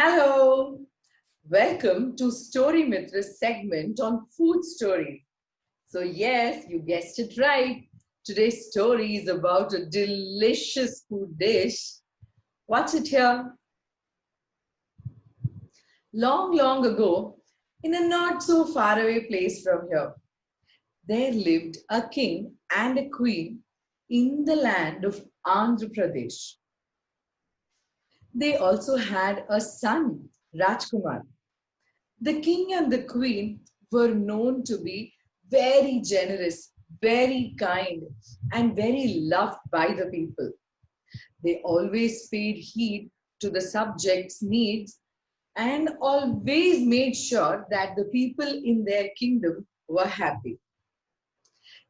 Hello, welcome to Story Mitra segment on food story. So yes, you guessed it right. Today's story is about a delicious food dish. Watch it here. Long, long ago, in a not so far away place from here, there lived a king and a queen in the land of Andhra Pradesh. They also had a son, Rajkumar. The king and the queen were known to be very generous, very kind, and very loved by the people. They always paid heed to the subjects' needs and always made sure that the people in their kingdom were happy.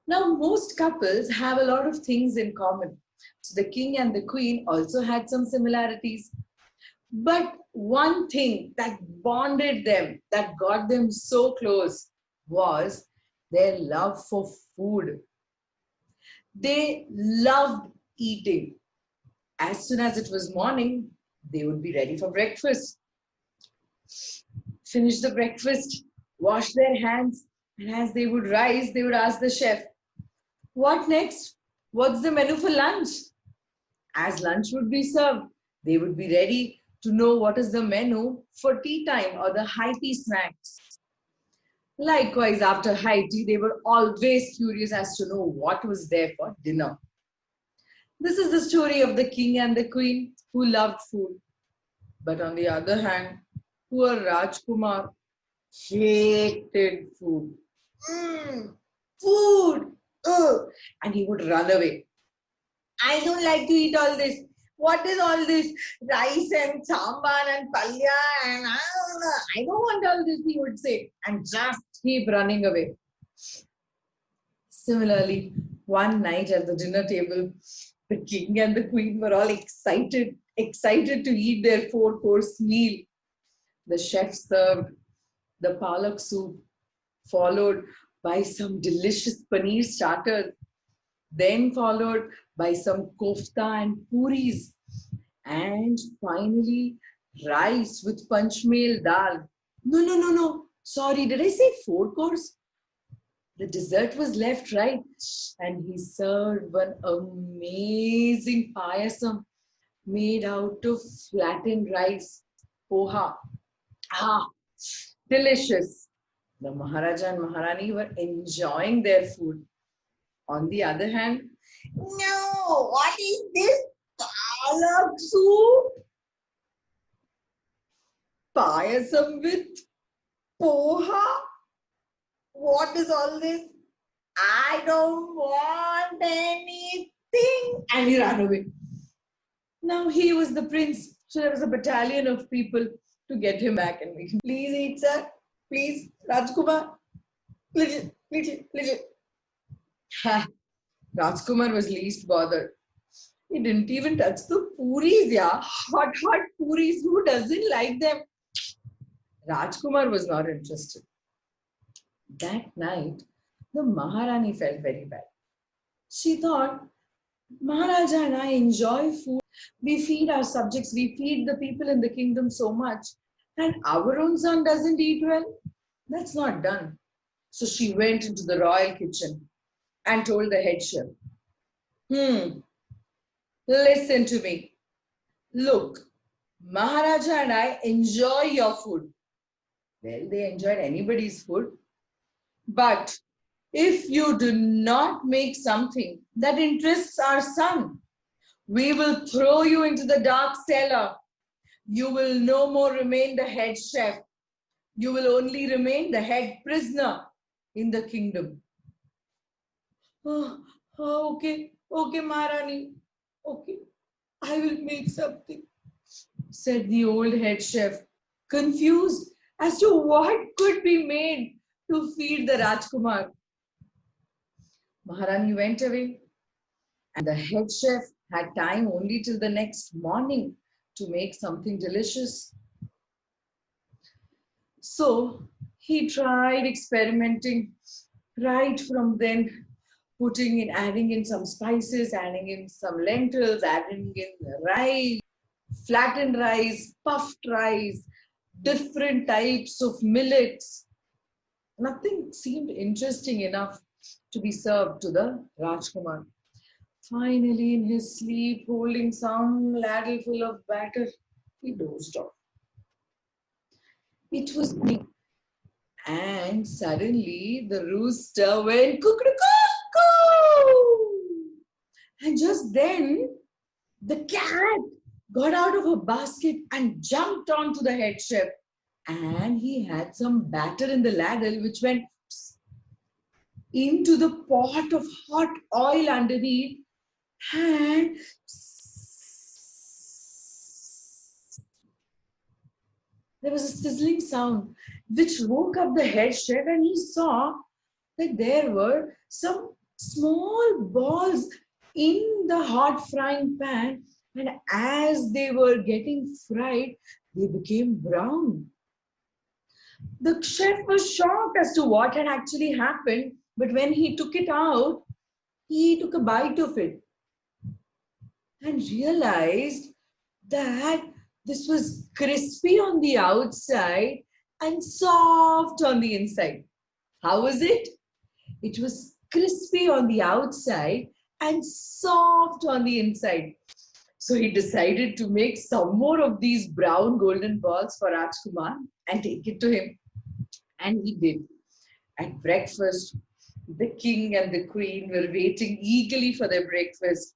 Now, most couples have a lot of things in common. So, the king and the queen also had some similarities. But one thing that bonded them, that got them so close, was their love for food. They loved eating. As soon as it was morning, they would be ready for breakfast. Finish the breakfast, wash their hands, and as they would rise, they would ask the chef, "What next? What's the menu for lunch?" As lunch would be served, they would be ready to know what is the menu for tea time or the high tea snacks. Likewise, after high tea, they were always curious as to know what was there for dinner. This is the story of the king and the queen who loved food. But on the other hand, poor Rajkumar hated food. Mm, food! Ugh. And he would run away. I don't like to eat all this. What is all this rice and sambar and palya and I don't want all this, he would say, and just keep running away. Similarly, one night at the dinner table, the king and the queen were all excited to eat their four-course meal. The chef served the palak soup, followed by some delicious paneer starters, then followed by some kofta and puris, and finally rice with panchmel dal. No. Sorry, did I say four course? The dessert was left, right? And he served one amazing payasam made out of flattened rice, poha. Ah, delicious. The Maharaja and Maharani were enjoying their food. On the other hand, no, what is this palak soup? Payasam with poha? What is all this? I don't want anything. And he ran away. Now he was the prince, so there was a battalion of people to get him back and make him, "Please eat, sir. Please, Rajkumar. Little. Ha! Rajkumar was least bothered. He didn't even touch the puris, yeah. Hot puris. Who doesn't like them? Rajkumar was not interested. That night, the Maharani felt very bad. She thought, Maharaja and I enjoy food. We feed our subjects, we feed the people in the kingdom so much, and our own son doesn't eat well. That's not done. So she went into the royal kitchen and told the head chef, listen to me. Look, Maharaja and I enjoy your food. Well, they enjoyed anybody's food. But if you do not make something that interests our son, we will throw you into the dark cellar. You will no more remain the head chef. You will only remain the head prisoner in the kingdom. Okay, Maharani. Okay, I will make something, said the old head chef, confused as to what could be made to feed the Rajkumar. Maharani went away, and the head chef had time only till the next morning to make something delicious. So he tried experimenting right from then, adding in some spices, adding in some lentils, adding in rice. flattened rice, puffed rice, different types of millets. Nothing seemed interesting enough to be served to the Rajkumar. Finally, in his sleep, holding some ladle full of batter, he dozed off. It was evening, and suddenly the rooster went cuckoo. And just then, the cat got out of a basket and jumped onto the head chef. And he had some batter in the ladle which went into the pot of hot oil underneath, and there was a sizzling sound which woke up the head chef, and he saw that there were some small balls in the hot frying pan, and as they were getting fried, they became brown. The chef was shocked as to what had actually happened, but when he took it out, he took a bite of it and realized that this was crispy on the outside and soft on the inside. How was it? It was crispy on the outside and soft on the inside. So he decided to make some more of these brown golden balls for Rajkumar and take it to him. And he did. At breakfast, the king and the queen were waiting eagerly for their breakfast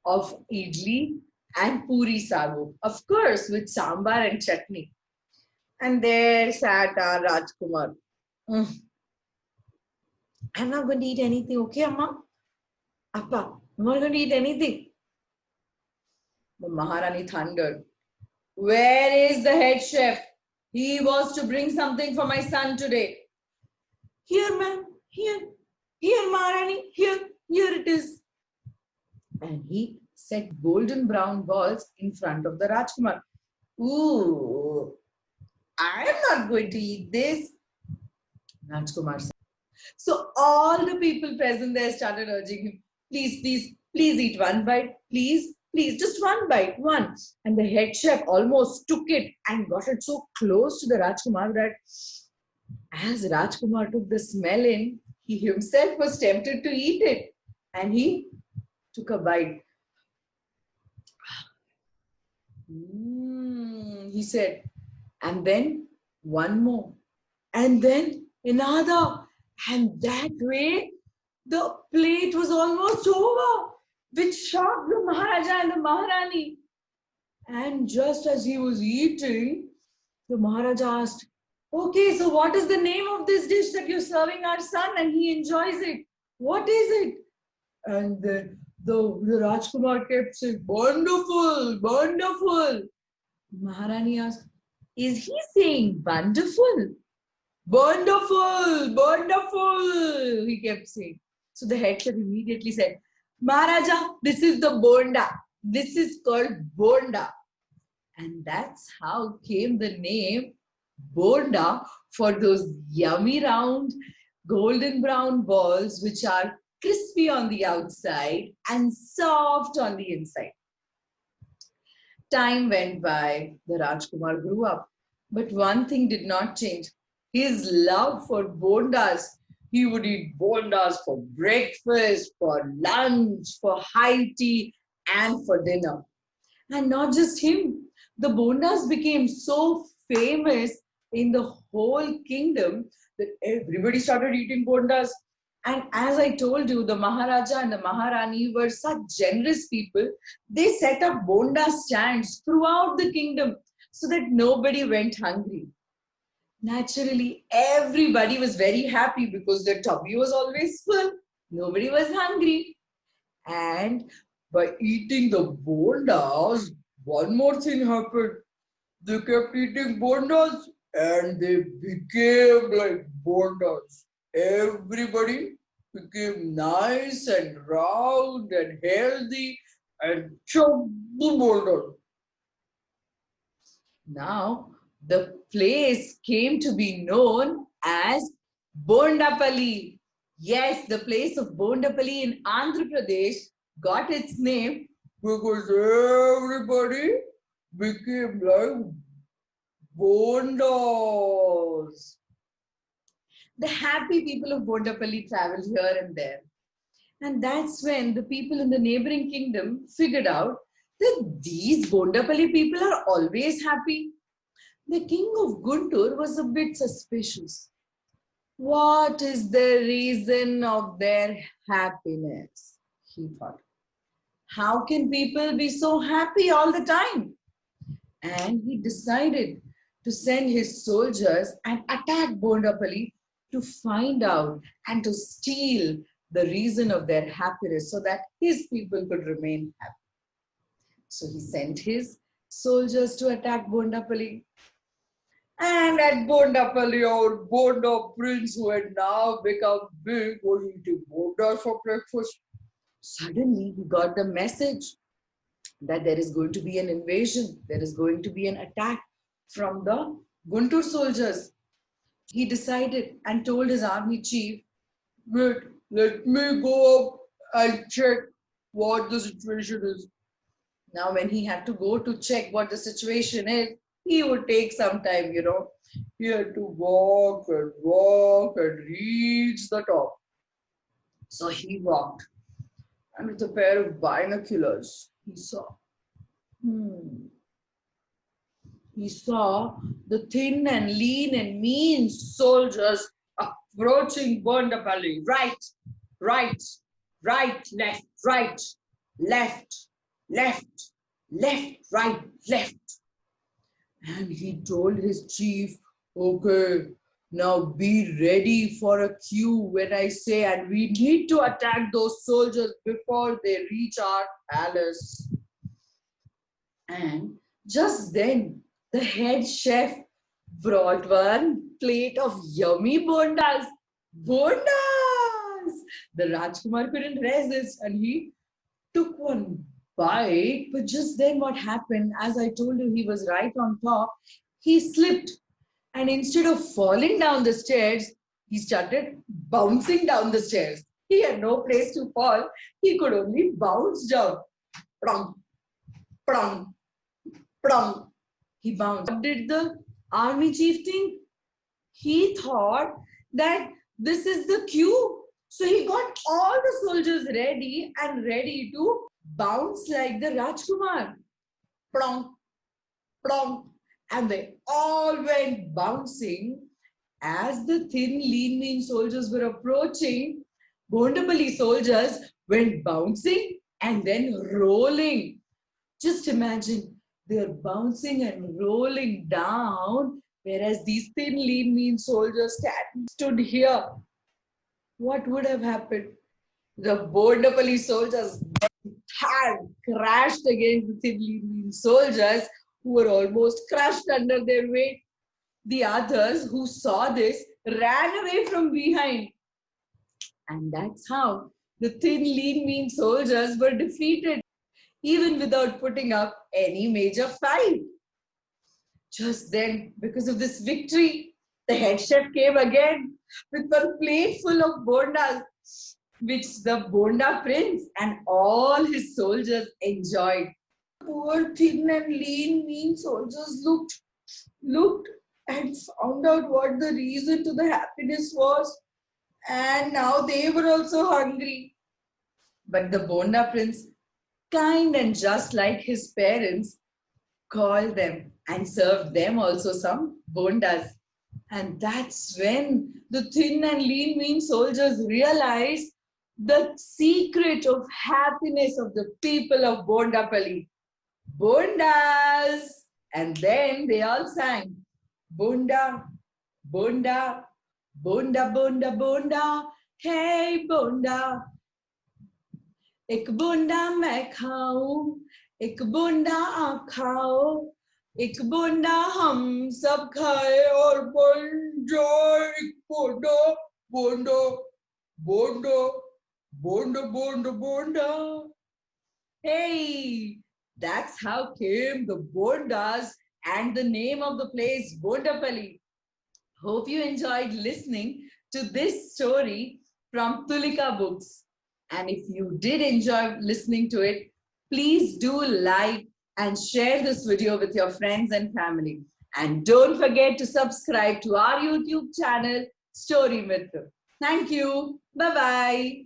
of idli and puri sagu, of course, with sambar and chutney. And there sat our Rajkumar. I'm not going to eat anything, okay, Amma? Appa, I'm not going to eat anything. The Maharani thundered. Where is the head chef? He was to bring something for my son today. Here, ma'am, here, Maharani, here it is. And he set golden brown balls in front of the Rajkumar. Ooh, I am not going to eat this, Rajkumar said. So all the people present there started urging him, please, please, please eat one bite, please, please, just one bite, one. And the head chef almost took it and got it so close to the Rajkumar that as Rajkumar took the smell in, he himself was tempted to eat it. And he took a bite. He said, and then one more, and then another. And that way, the plate was almost over, which shocked the Maharaja and the Maharani. And just as he was eating, the Maharaja asked, okay, so what is the name of this dish that you're serving our son and he enjoys it? What is it? And the Rajkumar kept saying, wonderful, wonderful. Maharani asked, is he saying wonderful? Wonderful, wonderful, he kept saying. So the head chef immediately said, Maharaja, this is the bonda. This is called bonda. And that's how came the name bonda for those yummy round golden brown balls which are crispy on the outside and soft on the inside. Time went by, the Rajkumar grew up, but one thing did not change. His love for bondas. He would eat bondas for breakfast, for lunch, for high tea, and for dinner. And not just him, the bondas became so famous in the whole kingdom that everybody started eating bondas. And as I told you, the Maharaja and the Maharani were such generous people. They set up bonda stands throughout the kingdom so that nobody went hungry. Naturally, everybody was very happy because their tummy was always full. Nobody was hungry. And by eating the bondas, one more thing happened. They kept eating bondas and they became like bondas. Everybody became nice and round and healthy and chubby bondas. Now, the place came to be known as Bondapalli. Yes, the place of Bondapalli in Andhra Pradesh got its name because everybody became like bondas. The happy people of Bondapalli traveled here and there. And that's when the people in the neighboring kingdom figured out that these Bondapalli people are always happy. The king of Guntur was a bit suspicious. What is the reason of their happiness? He thought. How can people be so happy all the time? And he decided to send his soldiers and attack Bondapalli to find out and to steal the reason of their happiness so that his people could remain happy. So he sent his soldiers to attack Bondapalli. And at Bondapalli, our Bonda prince, who had now become big, was eating bondas for breakfast. Suddenly, he got the message that there is going to be an invasion, there is going to be an attack from the Guntur soldiers. He decided and told his army chief, wait, let me go up and check what the situation is. Now, when he had to go to check what the situation is, he would take some time, He had to walk and reach the top. So he walked, and with a pair of binoculars, he saw. He saw the thin and lean and mean soldiers approaching Bondapalli. Right, right, left, left, right, left. And he told his chief, okay, now be ready for a cue when I say, and we need to attack those soldiers before they reach our palace. And just then, the head chef brought one plate of yummy bondas. Bondas! The Rajkumar couldn't resist and he took one bite. But just then, what happened, as I told you, he was right on top, he slipped. And instead of falling down the stairs, he started bouncing down the stairs. He had no place to fall. He could only bounce down. Prong, prong, prong. He bounced. What did the army chief think? He thought that this is the cue. So he got all the soldiers ready to bounce like the Rajkumar. Prong, prong. And they all went bouncing. As the thin, lean, mean soldiers were approaching, Bondapalli soldiers went bouncing and then rolling. Just imagine, they're bouncing and rolling down, whereas these thin, lean, mean soldiers stood here. What would have happened? The Bondapalli soldiers had crashed against the thin, lean, mean soldiers who were almost crushed under their weight. The others who saw this ran away from behind. And that's how the thin, lean, mean soldiers were defeated, even without putting up any major fight. Just then, because of this victory, the head chef came again with one plate full of bondas, which the Bonda prince and all his soldiers enjoyed. Poor thin and lean, mean soldiers looked and found out what the reason to the happiness was. And now they were also hungry. But the Bonda prince, kind and just like his parents, called them and served them also some bondas. And that's when the thin and lean, mean soldiers realized the secret of happiness of the people of Bondapalli. Bondas! And then they all sang, Bonda, Bonda, Bonda, Bonda, Bonda, hey Bonda. एक बूंदा मैं खाऊं, एक बूंदा आप खाओ, एक बूंदा हम सब खाए और बन जाए एक बूंदा, बूंदा, बूंदा, बूंदा, बूंदा, बूंदा. Hey, that's how came the bondas and the name of the place Bondapalli. Hope you enjoyed listening to this story from Tulika Books. And if you did enjoy listening to it, please do like, and share this video with your friends and family. And don't forget to subscribe to our YouTube channel, Story Mitra. Thank you. Bye-bye.